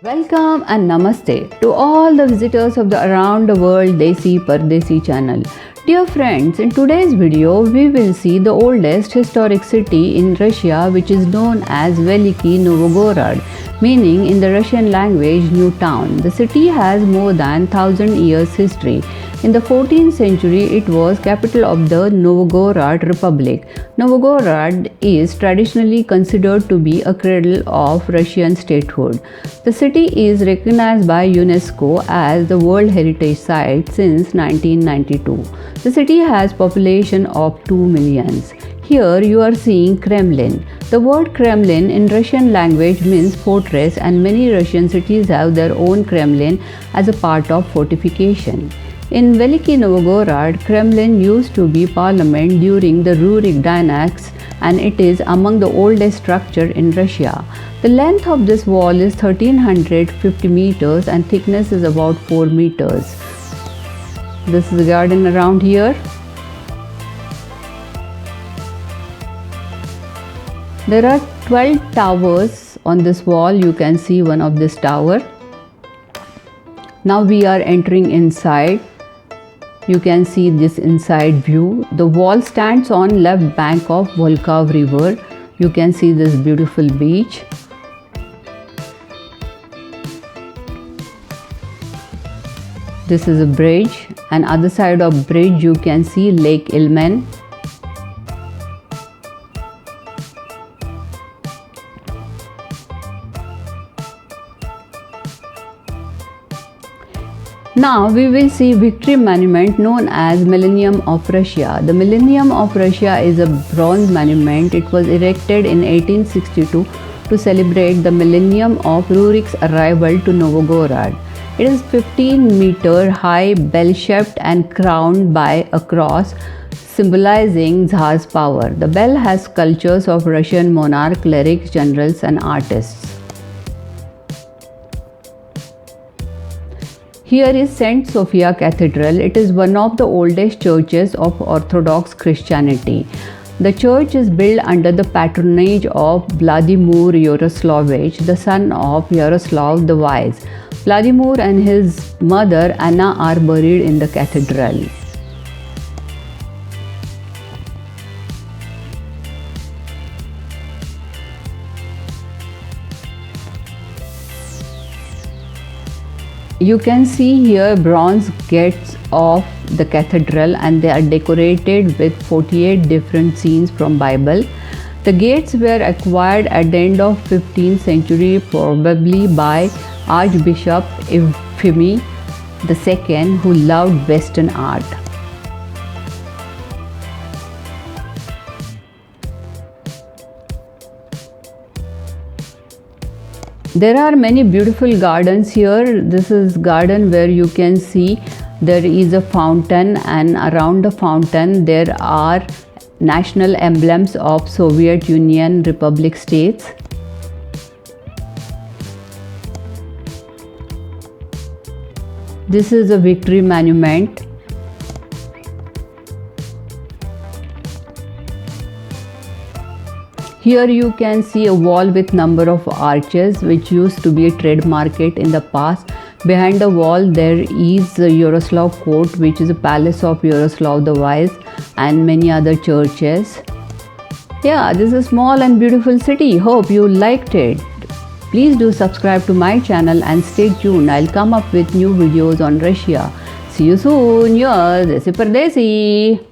Welcome and namaste to all the visitors of the around the world Desi Pardesi channel. Dear friends, in today's video we will see the oldest historic city in Russia, which is known as Veliki Novgorod, meaning in the Russian language new town. The city has more than 1000 years history. In the 14th century, it was capital of the Novgorod Republic. Novgorod is traditionally considered to be a cradle of Russian statehood. The city is recognized by UNESCO as the World Heritage Site since 1992. The city has population of 2 million. Here you are seeing Kremlin. The word Kremlin in Russian language means fortress, and many Russian cities have their own Kremlin as a part of fortification. In Veliki Novgorod, Kremlin used to be parliament during the Rurik dynasty, and it is among the oldest structure in Russia. The length of this wall is 1350 meters and thickness is about 4 meters. This is a garden around here. There are 12 towers on this wall. You can see one of this tower. Now we are entering inside. You can see this inside view. The wall stands on left bank of Volkhov River. You can see this beautiful beach. This is a bridge, and other side of bridge you can see Lake Ilmen. Now we will see Victory Monument known as Millennium of Russia. The Millennium of Russia is a bronze monument. It was erected in 1862 to celebrate the millennium of Rurik's arrival to Novgorod. It is 15-meter high, bell-shaped and crowned by a cross symbolizing Tsar's power. The bell has sculptures of Russian monarch, clerics, generals and artists. Here is Saint Sophia Cathedral. It is one of the oldest churches of Orthodox Christianity. The church is built under the patronage of Vladimir Yaroslavich, the son of Yaroslav the Wise. Vladimir and his mother Anna are buried in the cathedral. You can see here bronze gates of the cathedral, and they are decorated with 48 different scenes from Bible. The gates were acquired at the end of 15th century, probably by Archbishop Euphemy II, who loved Western art. There are many beautiful gardens here. This is garden where you can see there is a fountain, and around the fountain there are national emblems of Soviet Union Republic states. This is a Victory Monument. Here you can see a wall with number of arches, which used to be a trade market in the past. Behind the wall there is the Yaroslav Court, which is a palace of Yaroslav the Wise, and many other churches. Yeah, this is a small and beautiful city. Hope you liked it. Please do subscribe to my channel and stay tuned. I'll come up with new videos on Russia. See you soon. Yours Desi Pardesi.